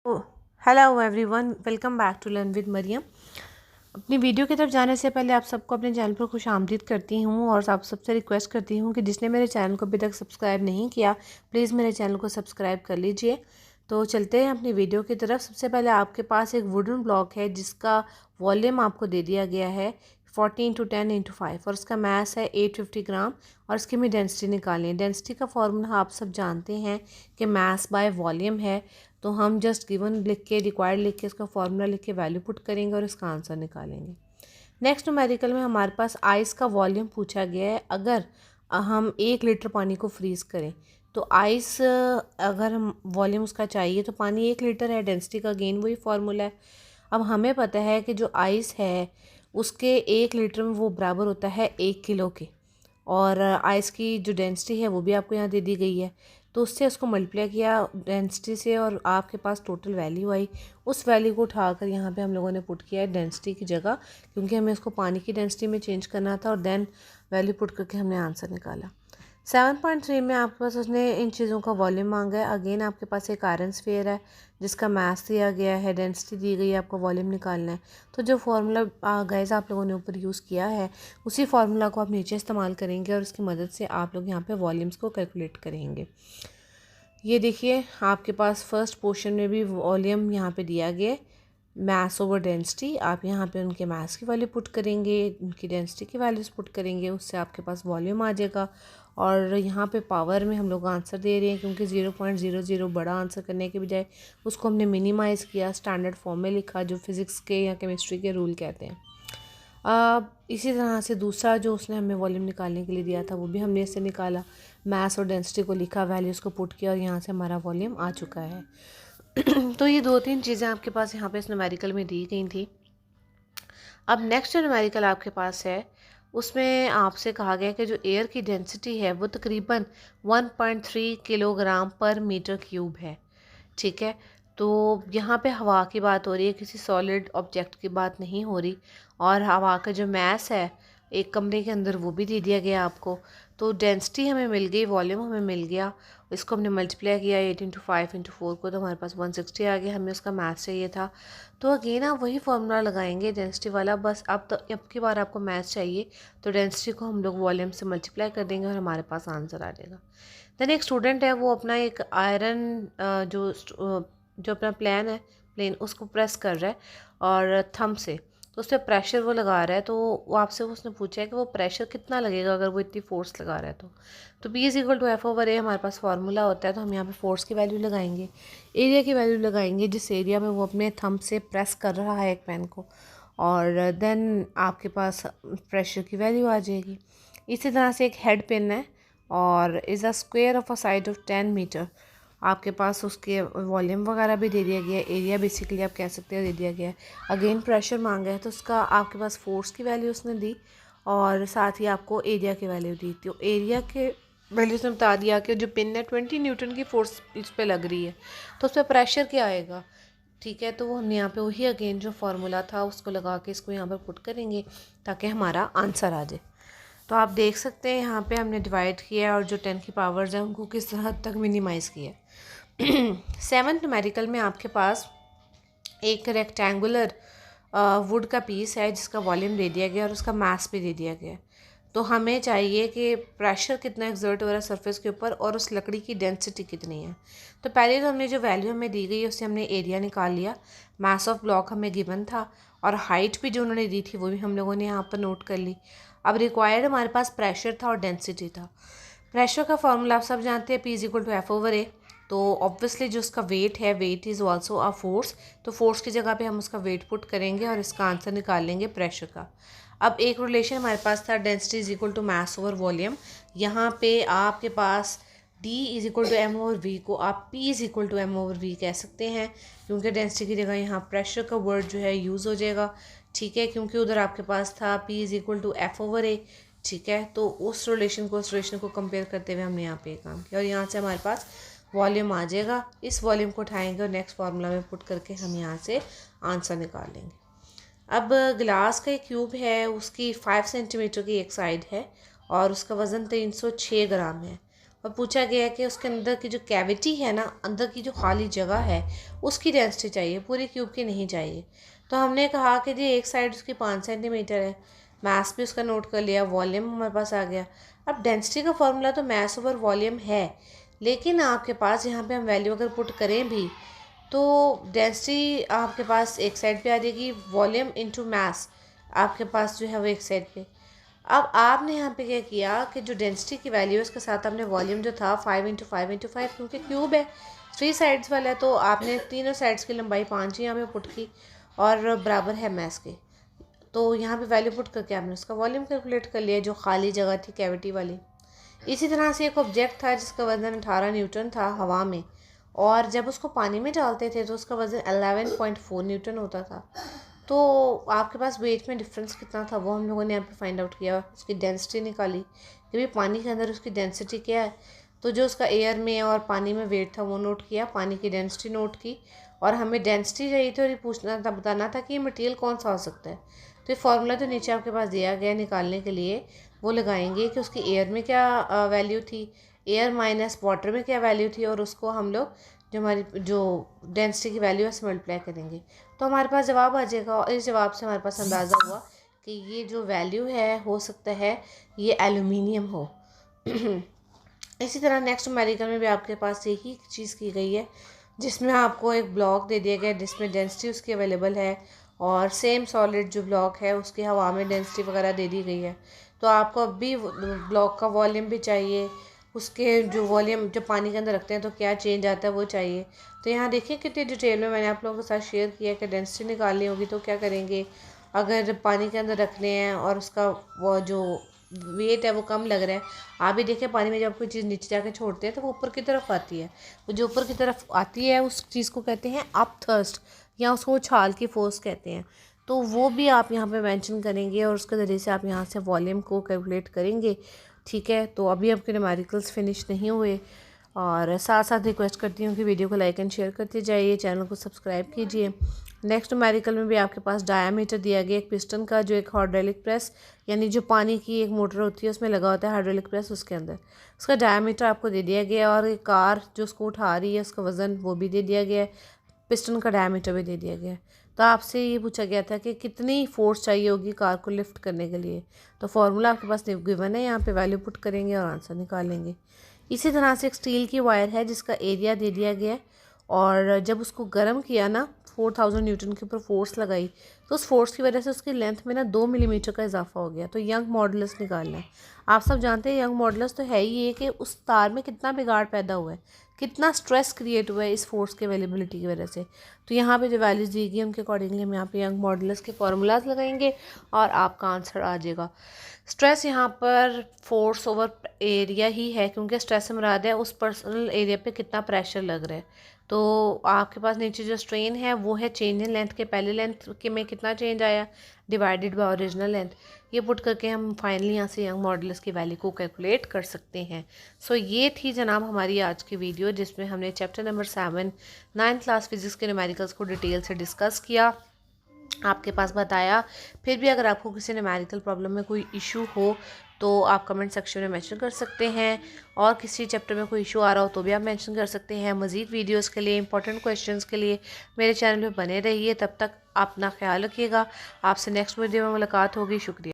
Hello everyone, welcome back to learn with Mariam. अपनी video की तरफ जाने से पहले आप सबको अपने चैनल पर खुशामदीद करती हूँ और आप सबसे रिक्वेस्ट करती हूँ कि जिसने मेरे चैनल को अभी तक सब्सक्राइब नहीं किया प्लीज़ मेरे चैनल को सब्सक्राइब कर लीजिए। तो चलते हैं अपनी वीडियो की तरफ। सबसे पहले आपके पास एक वुडन ब्लॉक है जिसका वॉल्यूम आपको दे दिया गया है 14x10x5 और इसका मास है 850 ग्राम और इसकी हमें डेंसिटी निकालनी है। डेंसिटी का फॉर्मूला आप सब जानते हैं कि मास बाय वॉल्यूम है, तो हम जस्ट गिवन लिख के रिक्वायर्ड लिख के इसका फॉर्मूला लिख के वैल्यू पुट करेंगे और इसका आंसर निकालेंगे। नेक्स्ट न्यूमेरिकल में हमारे पास आइस का वॉल्यूम पूछा गया है। अगर हम 1 लीटर पानी को फ्रीज़ करें तो आइस अगर हम वॉल्यूम उसका चाहिए तो पानी 1 लीटर है, डेंसिटी का अगेन वही फार्मूला है। अब हमें पता है कि जो आइस है उसके 1 लीटर में वो बराबर होता है 1 किलो के, और आइस की जो डेंसिटी है वो भी आपको यहाँ दे दी गई है। तो उससे उसको मल्टीप्लाई किया डेंसिटी से और आपके पास टोटल वैल्यू आई। उस वैल्यू को उठाकर यहाँ पे हम लोगों ने पुट किया है डेंसिटी की जगह, क्योंकि हमें उसको पानी की डेंसिटी में चेंज करना था और देन वैल्यू पुट करके हमने आंसर निकाला। 7.3 में आपके पास उसने इन चीज़ों का वॉल्यूम मांगा है। अगेन आपके पास एक आयरन स्फीयर है जिसका मास दिया गया है, डेंसिटी दी गई है, आपको वॉल्यूम निकालना है। तो जो फार्मूला गाइस आप लोगों ने ऊपर यूज़ किया है उसी फार्मूला को आप नीचे इस्तेमाल करेंगे और इसकी मदद से आप लोग यहाँ पे वॉल्यूम्स को कैलकुलेट करेंगे। ये देखिए आपके पास फर्स्ट पोर्शन में भी वॉल्यूम यहाँ पे दिया गया है, मास ओवर डेंसिटी। आप यहाँ पे उनके मास की वैल्यू पुट करेंगे, उनकी डेंसिटी की वैल्यूज पुट करेंगे, उससे आपके पास वॉल्यूम आ जाएगा। और यहाँ पे पावर में हम लोग आंसर दे रहे हैं क्योंकि 0.00 बड़ा आंसर करने के बजाय उसको हमने मिनिमाइज़ किया, स्टैंडर्ड फॉर्म में लिखा जो फिज़िक्स के या केमिस्ट्री के रूल कहते हैं। इसी तरह से दूसरा जो उसने हमें वॉल्यूम निकालने के लिए दिया था वो भी हमने इससे निकाला, मास और डेंसिटी को लिखा, वैल्यूज़ को पुट किया और यहाँ से हमारा वॉल्यूम आ चुका है। तो ये 2-3 चीज़ें आपके पास यहाँ पे इस न्यूमेरिकल में दी गई थी। अब नेक्स्ट जो न्यूमेरिकल आपके पास है उसमें आपसे कहा गया कि जो एयर की डेंसिटी है वो तकरीबन 1.3 किलोग्राम पर मीटर क्यूब है। ठीक है, तो यहाँ पे हवा की बात हो रही है, किसी सॉलिड ऑब्जेक्ट की बात नहीं हो रही। और हवा का जो मास है एक कमरे के अंदर वो भी दे दिया गया आपको। तो डेंसिटी हमें मिल गई, वॉल्यूम हमें मिल गया, इसको हमने मल्टीप्लाई किया 8 इंटू 5 इंटू 4 को, तो हमारे पास 160 आ गया। हमें उसका मैथ चाहिए था, तो अगेन आप वही फार्मूला लगाएंगे डेंसिटी वाला, बस अब की बार आपको मैथ चाहिए तो डेंसिटी को हम लोग वॉल्यूम से मल्टीप्लाई कर देंगे और हमारे पास आंसर आ जाएगा। देन एक स्टूडेंट है वो अपना एक आयरन जो अपना प्लेन उसको प्रेस कर रहा है और थंब से, तो उस पर प्रेशर वो लगा रहा है। तो वो आपसे उसने पूछा है कि वो प्रेशर कितना लगेगा अगर वो इतनी फोर्स लगा रहा है। तो P is equal to F/A हमारे पास फार्मूला होता है। तो हम यहाँ पे फोर्स की वैल्यू लगाएंगे, एरिया की वैल्यू लगाएंगे जिस एरिया में वो अपने थंब से प्रेस कर रहा है एक पेन को, और देन आपके पास प्रेशर की वैल्यू आ जाएगी। इसी तरह से एक हेड पिन है और is a square of a side of 10 meter. आपके पास उसके वॉल्यूम वगैरह भी दे दिया गया है, एरिया बेसिकली आप कह सकते हो दे दिया गया है। अगेन प्रेशर मांगा है तो उसका आपके पास फोर्स की वैल्यू उसने दी और साथ ही आपको एरिया की वैल्यू दी। तो एरिया के वैल्यू उसने बता दिया कि जो पिन है 20 न्यूटन की फोर्स इस पर लग रही है, तो उस पर प्रेशर क्या आएगा। ठीक है, तो वो हमने यहाँ पे वही अगेन जो फार्मूला था उसको लगा के इसको यहाँ पर पुट करेंगे ताकि हमारा आंसर आ जाए। तो आप देख सकते हैं यहाँ पे हमने डिवाइड किया और जो 10 की पावर्स हैं उनको किस हद तक मिनिमाइज़ किया। 7th न्यूमेरिकल में आपके पास एक रेक्टेंगुलर वुड का पीस है जिसका वॉल्यूम दे दिया गया और उसका मास भी दे दिया गया। तो हमें चाहिए कि प्रेशर कितना एक्सर्ट हो रहा है सरफेस के ऊपर और उस लकड़ी की डेंसिटी कितनी है। तो पहले तो हमने जो वैल्यू हमें दी गई उससे हमने एरिया निकाल लिया, मास ऑफ ब्लॉक हमें गिवन था और हाइट भी जो उन्होंने दी थी वो भी हम लोगों ने यहाँ पर नोट कर ली। अब रिक्वायर्ड हमारे पास प्रेशर था और डेंसिटी था। प्रेशर का फॉर्मूला आप सब जानते हैं, P is equal to F/A। तो ऑब्वियसली जो उसका वेट है, weight is also a force, तो फोर्स की जगह पे हम उसका वेट पुट करेंगे और इसका आंसर निकाल लेंगे प्रेशर का। अब एक रिलेशन हमारे पास था density is equal to mass over volume. यहाँ पे आपके पास D is equal to M/V को आप P is equal to M/V कह सकते हैं, क्योंकि डेंसिटी की जगह यहाँ प्रेशर का वर्ड जो है यूज़ हो जाएगा। ठीक है, क्योंकि उधर आपके पास था P is equal to F/A। ठीक है, तो उस रिलेशन को कंपेयर करते हुए हमने यहाँ पे काम किया और यहाँ से हमारे पास वॉल्यूम आ जाएगा। इस वॉल्यूम को उठाएंगे और नेक्स्ट फार्मूला में पुट करके हम यहाँ से आंसर निकाल लेंगे। अब ग्लास का एक क्यूब है, उसकी 5 सेंटीमीटर की एक साइड है और उसका वज़न 306 ग्राम है और पूछा गया है कि उसके अंदर की जो कैविटी है ना, अंदर की जो खाली जगह है उसकी डेंसिटी चाहिए, पूरी क्यूब की नहीं चाहिए। तो हमने कहा कि जी एक साइड उसकी 5 सेंटीमीटर है, मास भी उसका नोट कर लिया, वॉल्यूम हमारे पास आ गया। अब डेंसिटी का फॉर्मूला तो मास ओवर वॉल्यूम है, लेकिन आपके पास यहाँ पे हम वैल्यू अगर पुट करें भी तो डेंसिटी आपके पास एक साइड पे आ जाएगी, वॉल्यूम इनटू मास आपके पास जो है वो एक साइड पे। अब आपने यहाँ पे क्या किया कि जो डेंसिटी की वैल्यू है उसके साथ आपने वॉल्यूम जो था 5 × 5 × 5, क्योंकि क्यूब है 3 साइड्स वाला है, तो आपने तीनों साइड्स की लंबाई 5 यहाँ पे पुट की और बराबर है मास के। तो यहाँ पे वैल्यू पुट करके आपने उसका वॉल्यूम कैलकुलेट कर लिया जो खाली जगह थी कैविटी वाली। इसी तरह से एक ऑब्जेक्ट था जिसका वज़न 18 न्यूटन था हवा में, और जब उसको पानी में डालते थे तो उसका वज़न 11.4 न्यूटन होता था। तो आपके पास वेट में डिफरेंस कितना था वो हम लोगों ने यहाँ पे फाइंड आउट किया, उसकी डेंसिटी निकाली कि भाई पानी के अंदर उसकी डेंसिटी क्या है। तो जो उसका एयर में और पानी में वेट था वो नोट किया, पानी की डेंसिटी नोट की, और हमें डेंसिटी चाहिए थी और ये पूछना था, बताना था कि ये मटेरियल कौन सा हो सकता है। तो ये फार्मूला तो नीचे आपके पास दिया गया निकालने के लिए, वो लगाएंगे कि उसकी एयर में क्या वैल्यू थी, एयर माइनस वाटर में क्या वैल्यू थी, और उसको हम लोग जो हमारी जो डेंसिटी की वैल्यू है उससे मल्टीप्लाई करेंगे तो हमारे पास जवाब आ जाएगा। और इस जवाब से हमारे पास अंदाज़ा हुआ कि ये जो वैल्यू है हो सकता है ये एल्यूमिनियम हो। इसी तरह नेक्स्ट न्यूमेरिकल में भी आपके पास यही चीज़ की गई है, जिसमें आपको एक ब्लॉक दे दिया गया है जिसमें डेंसिटी उसकी अवेलेबल है, और सेम सॉलिड जो ब्लॉक है उसकी हवा में डेंसिटी वगैरह दे दी गई है। तो आपको अब भी ब्लॉक का वॉल्यूम भी चाहिए, उसके जो वॉल्यूम जो पानी के अंदर रखते हैं तो क्या चेंज आता है वो चाहिए। तो यहाँ देखिए कितनी डिटेल में मैंने आप लोगों के साथ शेयर किया कि डेंसिटी निकालनी होगी तो क्या करेंगे, अगर पानी के अंदर रखने हैं और उसका वो जो वेट है वो कम लग रहा है। आप भी देखिए पानी में जब कोई चीज़ नीचे जाके छोड़ते हैं तो वो ऊपर की तरफ आती है, वो जो ऊपर की तरफ आती है उस चीज़ को कहते हैं अप थर्स्ट, या उसको उछाल की फोर्स कहते हैं। तो वो भी आप यहाँ पे मेंशन करेंगे और उसके ज़रिए से आप यहाँ से वॉल्यूम को कैलकुलेट करेंगे। ठीक है, तो अभी आपके न्यूमेरिकल्स फिनिश नहीं हुए, और साथ साथ रिक्वेस्ट करती हूँ कि वीडियो को लाइक एंड शेयर करते जाइए, चैनल को सब्सक्राइब कीजिए। नेक्स्ट न्यूमेरिकल में भी आपके पास डायामीटर दिया गया एक पिस्टन का, जो एक हाइड्रोलिक प्रेस यानी जो पानी की एक मोटर होती है उसमें लगा होता है हाइड्रोलिक प्रेस, उसके अंदर उसका डायामीटर आपको दे दिया गया, और एक कार जो उसको उठा रही है उसका वज़न वो भी दे दिया गया है, पिस्टन का डायामीटर भी दे दिया गया है। तो आपसे ये पूछा गया था कि कितनी फोर्स चाहिए होगी कार को लिफ्ट करने के लिए, तो फार्मूला आपके पास गिवन है, यहाँ पे वैल्यू पुट करेंगे और आंसर निकालेंगे। इसी तरह से एक स्टील की वायर है जिसका एरिया दे दिया गया है, और जब उसको गर्म किया ना 4000 न्यूटन के ऊपर फोर्स लगाई तो उस फोर्स की वजह से उसकी लेंथ में ना 2 मिलीमीटर का इजाफा हो गया। तो यंग मॉडुलस निकालना है। आप सब जानते हैं यंग मॉडुलस तो है ही ये कि उस तार में कितना बिगाड़ पैदा हुआ है, कितना स्ट्रेस क्रिएट हुआ है इस फोर्स के अवेलेबिलिटी की वजह से। तो यहाँ पे जो वैल्यूज़ दी गई उनके अकॉर्डिंगली हम यहाँ पे यंग मॉडुलस के फार्मूलाज लगाएंगे और आपका आंसर आ जाएगा। स्ट्रेस यहाँ पर फोर्स ओवर एरिया ही है, क्योंकि स्ट्रेस से मुराद है उस पर्सनल एरिया पे कितना प्रेशर लग रहा है। तो आपके पास नीचे जो स्ट्रेन है वो है चेंज इन लेंथ के, पहले लेंथ के में कितना चेंज आया डिवाइडेड बाय ओरिजिनल लेंथ। ये पुट करके हम फाइनली यहाँ से यंग मॉडुलस की वैल्यू को कैलकुलेट कर सकते हैं। सो ये थी जनाब हमारी आज की वीडियो, जिसमें हमने chapter number 7 9th class physics के न्यूमेरिकल्स को डिटेल से डिस्कस किया, आपके पास बताया। फिर भी अगर आपको किसी न्यूमेरिकल प्रॉब्लम में कोई इशू हो तो आप कमेंट सेक्शन में मेंशन कर सकते हैं, और किसी चैप्टर में कोई इशू आ रहा हो तो भी आप मेंशन कर सकते हैं। मज़ीद वीडियोस के लिए, इंपॉर्टेंट क्वेश्चंस के लिए मेरे चैनल पे बने रहिए। तब तक अपना ख्याल रखिएगा। आपसे नेक्स्ट वीडियो में मुलाकात होगी। शुक्रिया।